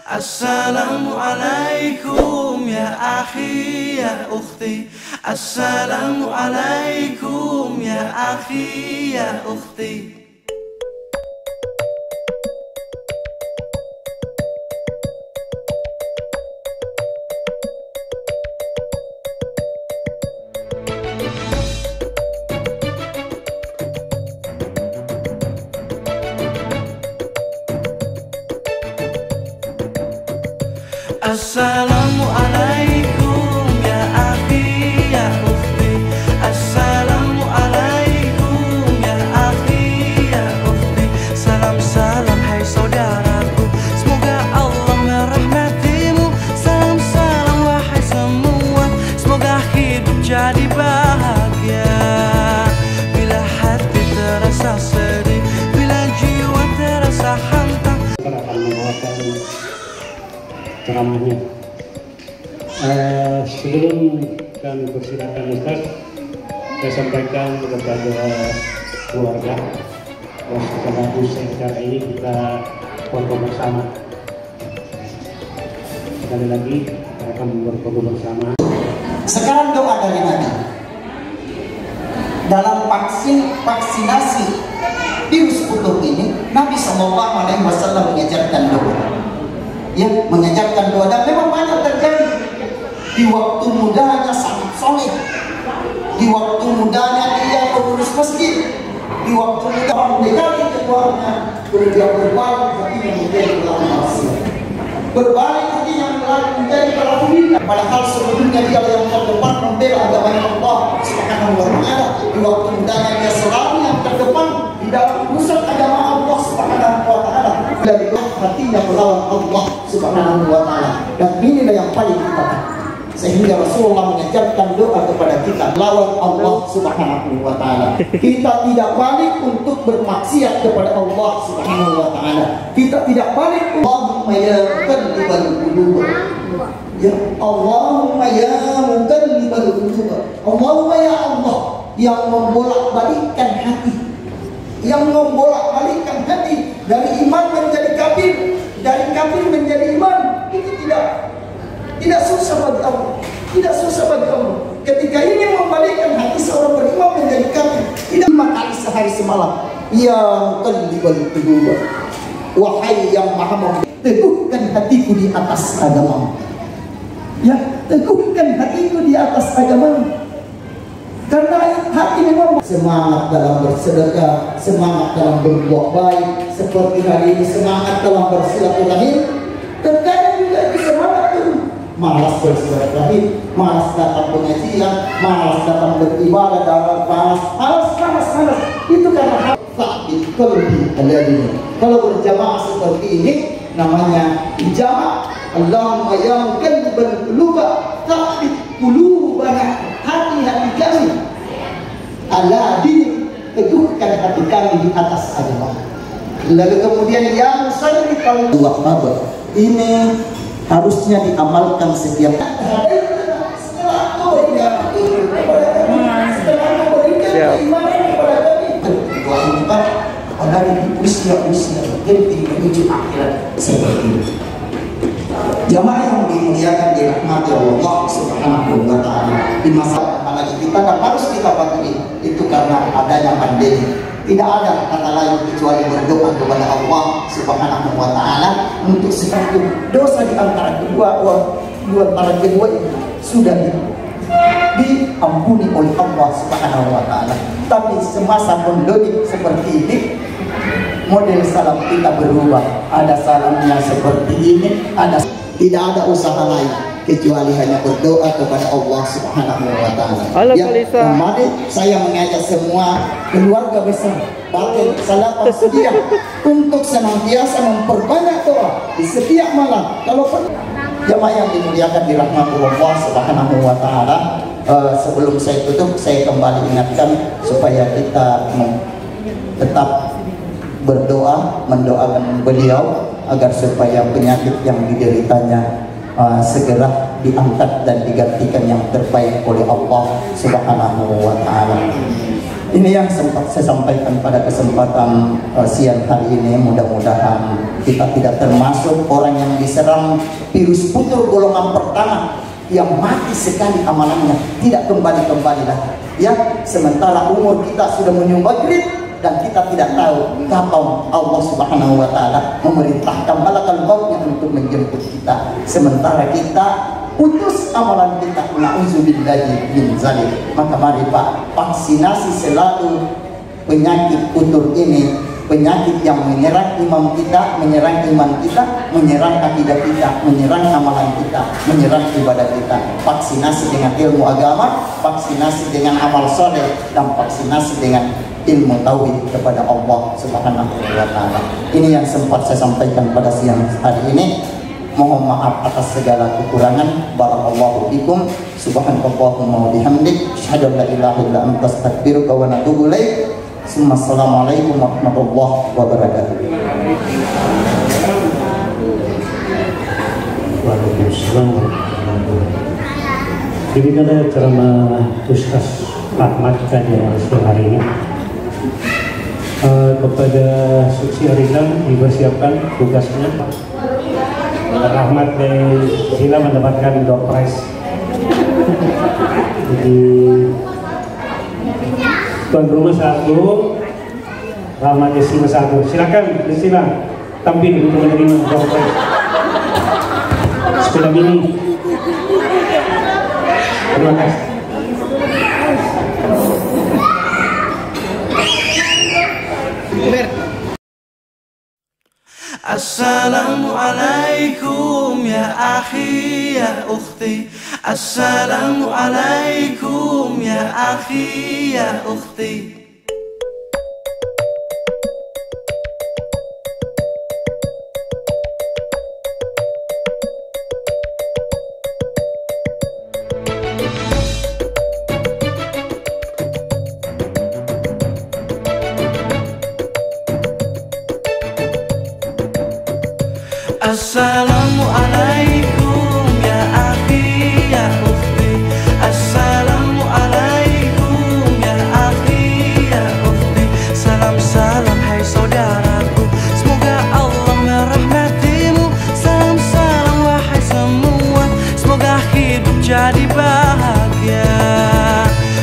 Assalamualaikum ya akhi ya ukhti. Assalamualaikum ya akhi ya ukhti. Assalamualaikum ya akhi ya ukhti. Assalamualaikum ya akhi ya ukhti. Salam salam hai saudaraku, semoga Allah merahmatimu. Salam salam wahai semua, semoga hidup jadi bahagia. Bila hati terasa sedih, bila jiwa terasa hampa, ceramahnya. Sebelum kami persilakan Ustaz, saya sampaikan kepada keluarga bahwa setelah usai acara ini kita foto bersama. Sekali lagi kita akan berfoto bersama. Sekarang doa dari Nabi dalam vaksinasi virus kutub ini. Nabi SAW mengajarkan doa. Ya, mengajarkan doa, dan memang banyak terjadi di waktu mudanya sangat soleh, di waktu mudanya dia pengurus masjid, di waktu muda mendekati ketuanya, kemudian berbalik hatinya menjadi pelaku maksiat, berbalik hatinya menjadi pelaku bid'ah, padahal sebelumnya dia yang terdepan membela agama Allah Subhanahu wa Ta'ala. Di waktu mudanya dia selalu yang terdepan di dalam urusan agama Allah Subhanahu wa Ta'ala, dari hatinya melawan Allah Subhanahu wa Ta'ala. Dan inilah yang paling kita, sehingga Rasulullah mengajarkan doa kepada kita lawan Allah Subhanahu wa Ta'ala. Kita tidak balik untuk bermaksiat kepada Allah Subhanahu wa Ta'ala. Kita tidak balik. Allahumma ya muqallibal qulub, ya Allahumma ya muqallibal qulub, Allahumma ya Allah yang membolak-balikkan hati, yang membolak-balikkan hati dari iman menjadi kafir, dari kafir menjadi iman. Itu tidak susah bagi Allah, tidak susah bagi Allah. Ketika ini membalikkan hati seorang beriman menjadi kafir, tidak 5 kali sehari semalam. Ya muqallibal qulub, wahai yang maha teguhkan hatiku di atas agama. Ya, teguhkan hatiku di atas agama. Karena hati memang semangat dalam bersedekah, semangat dalam berbuat baik, seperti hari ini semangat dalam bersilaturahim. Terkadang juga itu semangat turun, malas bersilaturahim, malas datang pengajian, malas datang beribadah, dalam malas. Itu karena takbir qalbi alladhi. Kalau berjamaah seperti ini namanya ijamah. Allahumma ya muqallibal qulub, tsabbit qulubana, hati-hati kami ala din, teguhkan hati kami di atas agama. Lalu kemudian yang musyrifal waqab, ini harusnya diamalkan setiap setelah memberikan keimanan kepada kami. Doa kita dari usia-usia genting menuju akhirat seperti ini. Jamaah yang dimuliakan, dirahmati Allah Subhanahu wa Ta'ala, di masa apalagi kita harus kita patuhi itu karena adanya pandemi. Tidak ada kata lain kecuali berdoa kepada Allah Subhanahu wa Ta'ala untuk sesuatu dosa di antara kedua itu sudah diampuni oleh Allah Subhanahu wa Ta'ala. Tapi semasa pandemi seperti ini, model salam kita berubah. Ada salamnya seperti ini, tidak ada usaha lain kecuali hanya berdoa kepada Allah Subhanahu wa Ta'ala. Ya, kemarin saya mengajak semua keluarga besar Batin Salapan Sedia untuk senantiasa memperbanyak doa di setiap malam. Kalau jamaah yang dimuliakan dirahmati Allah Subhanahu wa Ta'ala, sebelum saya tutup, saya kembali ingatkan supaya kita tetap berdoa, mendoakan beliau agar supaya penyakit yang dideritanya segera diangkat dan digantikan yang terbaik oleh Allah Subhanahu wa Ta'ala. Ini yang sempat saya sampaikan pada kesempatan siang hari ini. Mudah-mudahan kita tidak termasuk orang yang diserang virus putur golongan pertama yang mati sekali amalannya, tidak kembali lagi. Ya, sementara umur kita sudah menyumbagrit dan kita tidak tahu kapan Allah Subhanahu wa taala memerintahkan malakal mautnya untuk menjemput kita. Sementara kita putus amalan kita, na'udzubillahi min zalik. Maka mari Pak, vaksinasi selalu penyakit putur ini, penyakit yang menyerang iman kita, menyerang iman kita, menyerang akidah kita, menyerang amalan kita, menyerang ibadah kita. Vaksinasi dengan ilmu agama, vaksinasi dengan amal soleh, dan vaksinasi dengan ilmu tauhid kepada Allah Subhanahu wa taala. Ini yang sempat saya sampaikan pada siang hari ini. Mohon maaf atas segala kekurangan. Barakallahu fikum. Subhanallahumma wa bihamdik, asyhadu an la ilaha illa anta, astaghfiruka wa atubu ilaik. Assalamualaikum warahmatullahi wabarakatuh. Waalaikumsalam. Ini ada ceramah Ustaz Ahmad kajian hari ini. Kepada Suci Arizal dipersiapkan tugasnya. Rahmat sila mendapatkan door prize. Jadi tuan rumah 1, Rahmat Yesima 1. Silakan Yesima tampil untuk menerima door prize. Sepeda mini. Terima kasih. Assalamualaikum ya akhi ya ukhti. Assalamualaikum ya akhi ya ukhti. Assalamualaikum ya akhi ya ukhti. Assalamualaikum ya akhi ya ukhti. Salam salam hai saudaraku, semoga Allah merahmatimu. Salam salam wahai semua, semoga hidup jadi bahagia.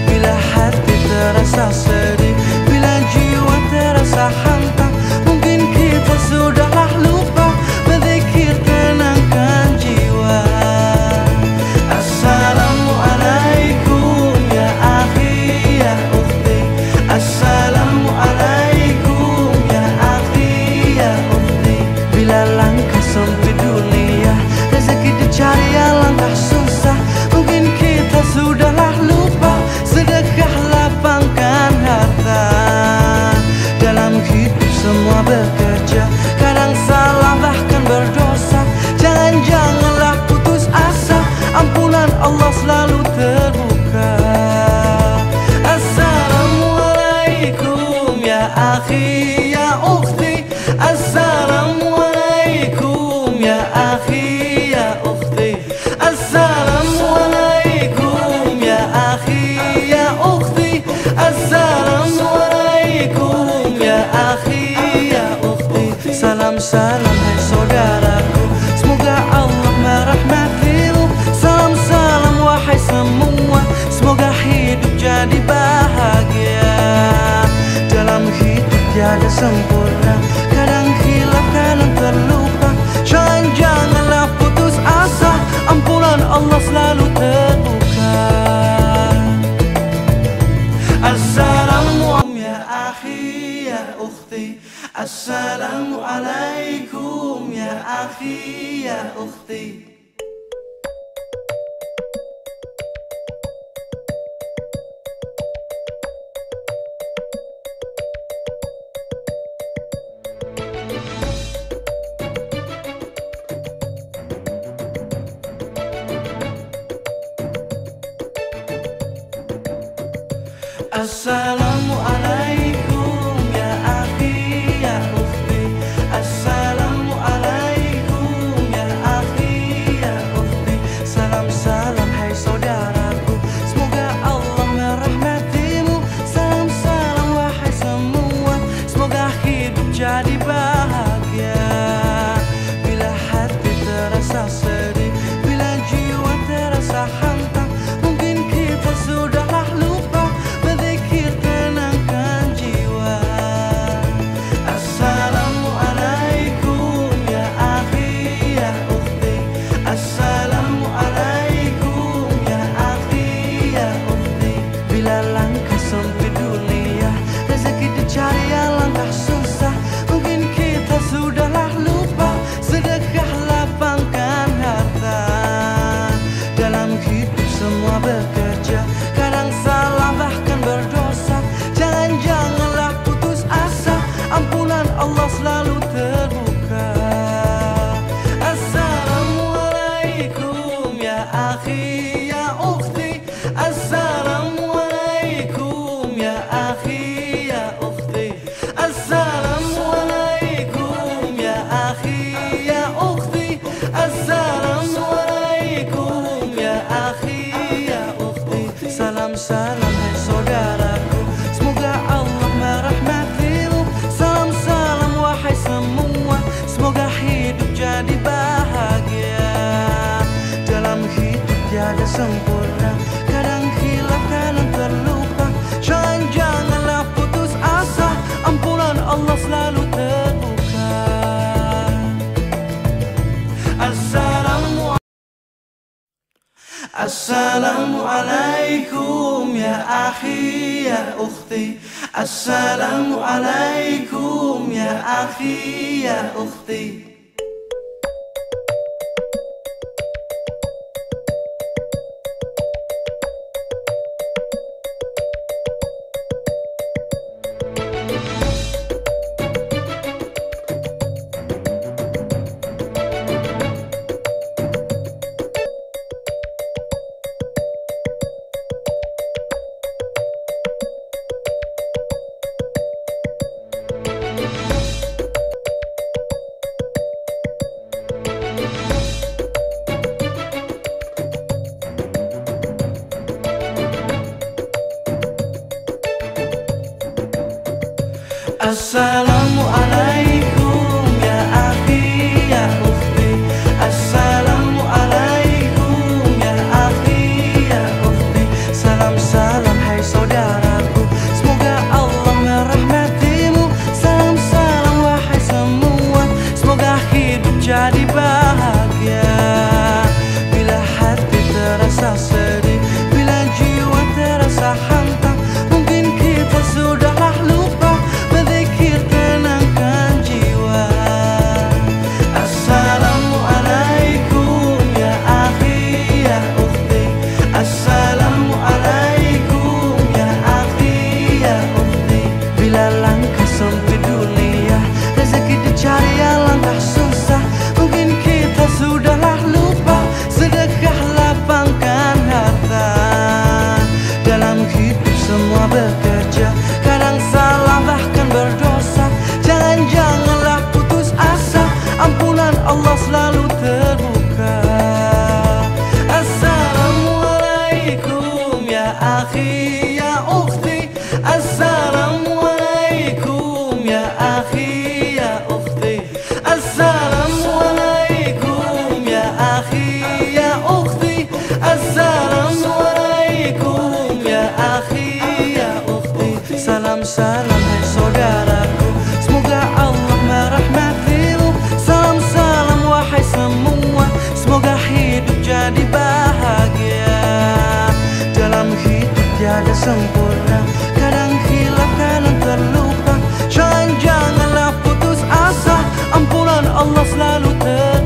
Bila hati terasa sedih, bila jiwa terasa hampa, mungkin kita sudahlah lupa berzikir tenangkan jiwa. Assalamualaikum ya akhi ya ukhti. Assalamualaikum ya akhi ya ukhti. Bila langkah sempit dunia, rezeki dicari yang langkah susah, mungkin kita sudahlah lupa sedekah lapangkan harta. Dalam hidup semua bekerja, kadang salah bahkan berdosa. Jangan-janganlah putus asa, ampunan Allah selalu terbuka. Assalamualaikum ya akhi ya ukhti. Assalamualaikum ya akhi ya ukhti. Assalamualaikum ya akhi ya ukhti. Assalamualaikum ya akhi ya ukhti. Salam salam hai saudaraku, semoga Allah merahmatimu. Salam salam wahai semua, semoga hidup jadi bahagia. Dalam hidup tiada sempurna, kadang hilaf kadang terlupa. Jangan-janganlah putus asa, ampunan Allah selalu terbuka. Assalamualaikum ya akhi ya ukhti. Assalamualaikum ya akhi ya ukhti. Assalamualaikum ya akhi ya ukhti. Assalamualaikum ya akhi ya ukhti. Salam salam hai saudaraku, semoga Allah merahmatimu. Salam salam Assalamualaikum ya akhi ya ukhti. Assalamualaikum ya akhi ya ukhti. Assalamualaikum ya akhi ya ukhti. Assalamualaikum ya akhi ya ukhti. Salam salam hai saudaraku, semoga Allah merahmatimu. Salam salam wahai semua, semoga hidup jadi bahagia. Bila hati terasa sedih, bila jiwa terasa hantam, mungkin kita sudahlah lupa tenangkan jiwa. Assalamualaikum ya akhi ya ukhti. Assalamualaikum ya akhi ya ukhti. Bila langkah sempit dunia, rezeki dicari yang langkah susah, mungkin kita sudahlah lupa. Sedekah lapangkan harta. Dalam hidup semua bekerja, kadang salah bahkan berdosa. Janganlah putus asa, ampunan Allah selalu terbuka. Assalamualaikum ya akhi ya ukhti. Assalamualaikum ya akhi ya ukhti. Assalamualaikum ya akhi ya ukhti. Assalamualaikum ya akhi ya ukhti. Salam salam hai saudaraku, semoga Allah merahmatimu. Salam salam wahai semua, semoga hidup jadi bahagia. Dalam hidup tiada sempurna, kadang hilaf kadang terlupa. Janganlah putus asa, ampunan Allah selalu terbuka.